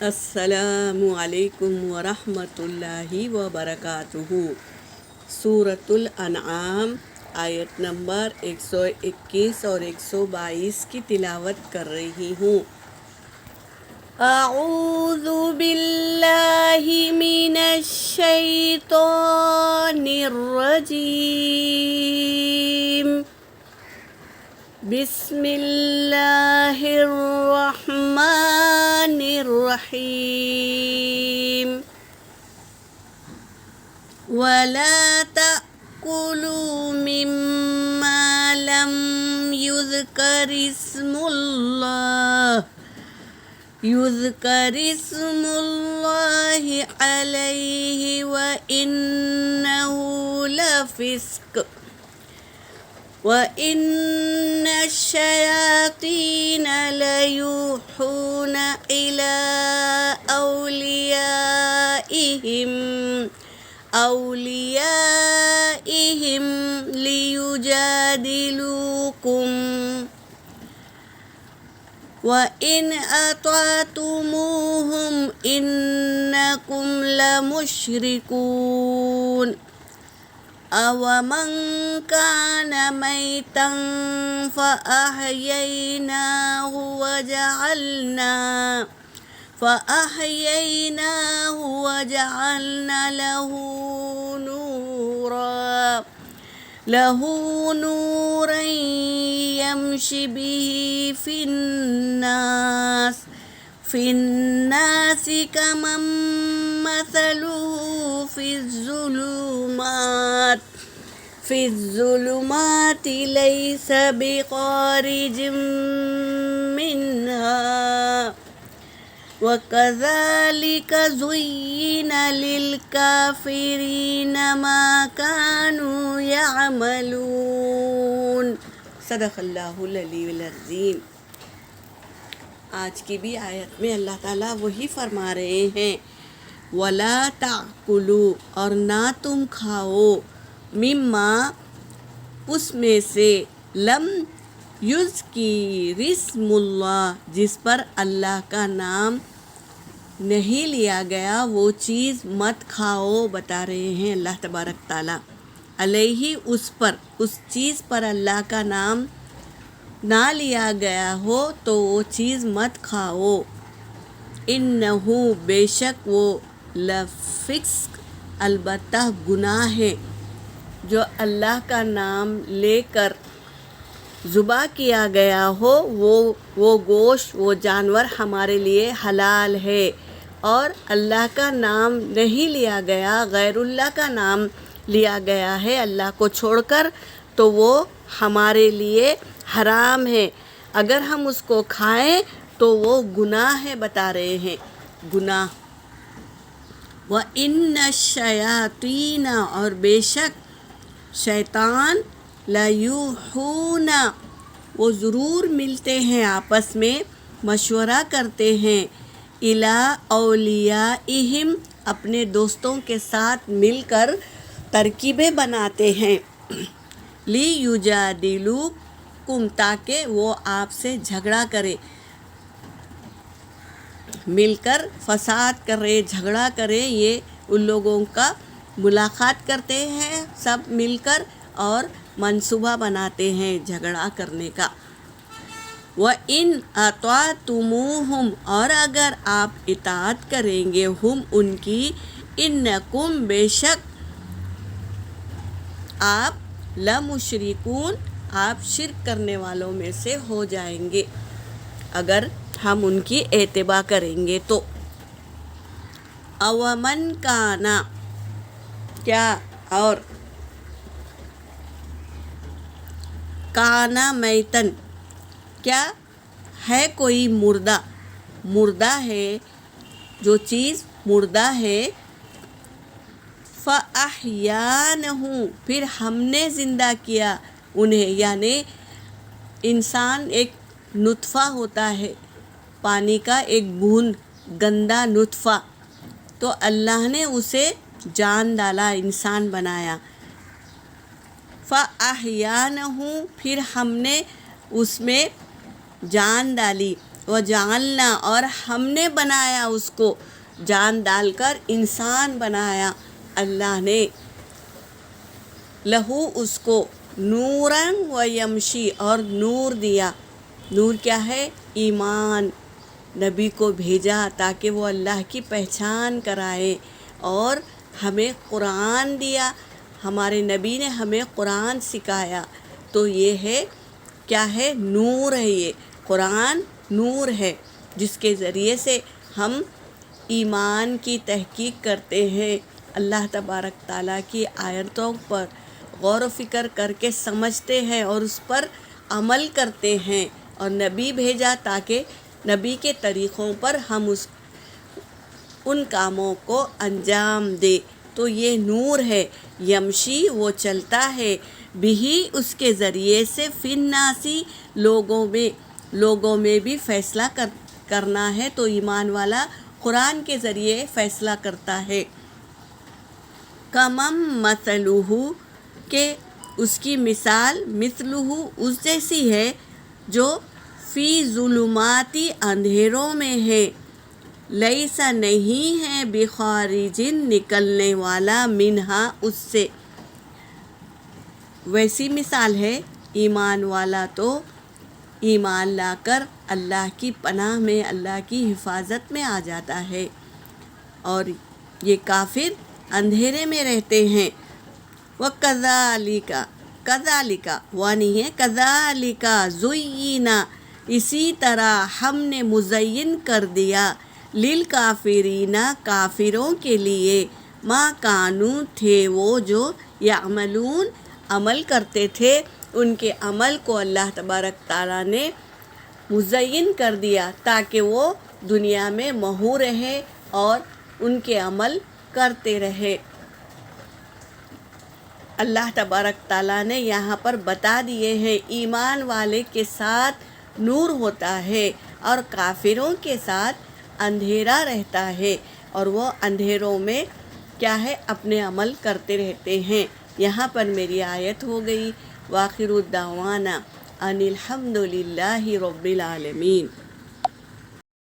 السلام علیکم ورحمۃ اللہ وبرکاتہ۔ سورۃ الانعام آیت نمبر 121 اور 122 کی تلاوت کر رہی ہوں۔ اعوذ باللہ من الشیطان الرجیم، بسم اللہ الرحمن الرحیم۔ وَلَا تَأْكُلُوا مِمَّا لَمْ يُذْكَرِ اسم اللہ علیہ وَإِنَّهُ لَفِسْقٌ وَإِنَّ الشَّيَاطِينَ لَيُوحُونَ إِلَىٰ أَوْلِيَائِهِمْ لِيُجَادِلُوكُمْ وَإِنْ أَطَعْتُمُوهُمْ إِنَّكُمْ لَمُشْرِكُونَ۔ أَوَمَنْ كَانَ مَيْتًا فَأَحْيَيْنَاهُ وَجَعَلْنَا له نورا يمشي به في الناس كمن مثله في الظلمات ليس بخارج منها وكذلك زين للكافرين ما كانوا يعملون۔ صدق اللہ العلی العظیم۔ آج کی بھی آیت میں اللہ تعالیٰ وہی فرما رہے ہیں، وَلَا تَأْكُلُوا، اور نہ تم کھاؤ، مما، اس میں سے، لم یذکر اسم اللہ، جس پر اللہ کا نام نہیں لیا گیا، وہ چیز مت کھاؤ، بتا رہے ہیں اللہ تبارک تعالیٰ، علیہ، اس پر، اس چیز پر اللہ کا نام نہ لیا گیا ہو تو وہ چیز مت کھاؤ، انہ، بے شک وہ، لفسق، البتہ گناہ ہے۔ جو اللہ کا نام لے کر ذبح کیا گیا ہو وہ گوشت، وہ جانور ہمارے لیے حلال ہے، اور اللہ کا نام نہیں لیا گیا، غیر اللہ کا نام لیا گیا ہے اللہ کو چھوڑ کر، تو وہ ہمارے لیے حرام ہے۔ اگر ہم اس کو کھائیں تو وہ گناہ ہے، بتا رہے ہیں گناہ۔ وَإِنَّ الشَّيَاطِينَ، اور بے شک شیطان، لَيُوحُونَ، وہ ضرور ملتے ہیں، آپس میں مشورہ کرتے ہیں، إِلَىٰ أَوْلِيَائِهِمْ، اپنے دوستوں کے ساتھ مل کر ترکیبیں بناتے ہیں، لِيُجَادِلُوكُمْ، تاکہ وہ آپ سے جھگڑا کرے، مل کر فساد کرے، جھگڑا کرے۔ یہ ان لوگوں کا ملاقات کرتے ہیں سب مل کر اور منصوبہ بناتے ہیں جھگڑا کرنے کا۔ وَإِنْ أَطَعْتُمُوهُمْ، اور اگر آپ اطاعت کریں گے، ہم، ان کی، اِنَّكُمْ، بے شک آپ، لَمُشْرِكُونَ، آپ شرک کرنے والوں میں سے ہو جائیں گے اگر ہم ان کی اتباع کریں گے تو۔ اومن کانا، کیا، اور، کانا میتن، کیا ہے کوئی مردہ ہے، جو چیز مردہ ہے، فَأَحْيَانَهُ، پھر ہم نے زندہ کیا انہیں، یعنی انسان ایک نطفہ ہوتا ہے، پانی کا ایک بوند، گندا نطفہ، تو اللہ نے اسے جان ڈالا، انسان بنایا، فَأَحْيَانَهُ، پھر ہم نے اس میں جان ڈالی، وجعلنا اور ہم نے بنایا اس کو، جان ڈال کر انسان بنایا اللہ نے، لہو اس کو، نوراً و یمشی اور نور دیا۔ نور کیا ہے؟ ایمان۔ نبی کو بھیجا تاکہ وہ اللہ کی پہچان کرائے، اور ہمیں قرآن دیا، ہمارے نبی نے ہمیں قرآن سکھایا، تو یہ ہے کیا ہے؟ نور ہے۔ یہ قرآن نور ہے جس کے ذریعے سے ہم ایمان کی تحقیق کرتے ہیں، اللہ تبارک تعالیٰ کی آیتوں پر غور و فکر کر کے سمجھتے ہیں اور اس پر عمل کرتے ہیں، اور نبی بھیجا تاکہ نبی کے طریقوں پر ہم ان کاموں کو انجام دے، تو یہ نور ہے۔ یمشی وہ چلتا ہے، بھی اس کے ذریعے سے، فی الناسی لوگوں میں بھی فیصلہ کرنا ہے تو ایمان والا قرآن کے ذریعے فیصلہ کرتا ہے۔ کمم مثلہ کہ اس کی مثال، مثلہ اس جیسی ہے، جو فی ظلماتی اندھیروں میں ہے، لیسا نہیں ہے بخارج نکلنے والا، منہا اس سے۔ ویسی مثال ہے، ایمان والا تو ایمان لا کر اللہ کی پناہ میں، اللہ کی حفاظت میں آ جاتا ہے، اور یہ کافر اندھیرے میں رہتے ہیں۔ وَكَذَلِكَ وانی ہے كَذَلِكَ زُيِّنَ اسی طرح ہم نے مزین کر دیا، للکافرین کافروں کے لیے، ما کانوا تھے وہ جو، یعملون عمل کرتے تھے، ان کے عمل کو اللہ تبارک تعالیٰ نے مزین کر دیا تاکہ وہ دنیا میں محو رہے اور ان کے عمل کرتے رہے۔ اللہ تبارک تعالیٰ نے یہاں پر بتا دیے ہیں ایمان والے کے ساتھ نور ہوتا ہے اور کافروں کے ساتھ اندھیرا رہتا ہے، اور وہ اندھیروں میں کیا ہے؟ اپنے عمل کرتے رہتے ہیں۔ یہاں پر میری آیت ہو گئی۔ وآخر الدعوانا ان الحمد للہ رب العالمین۔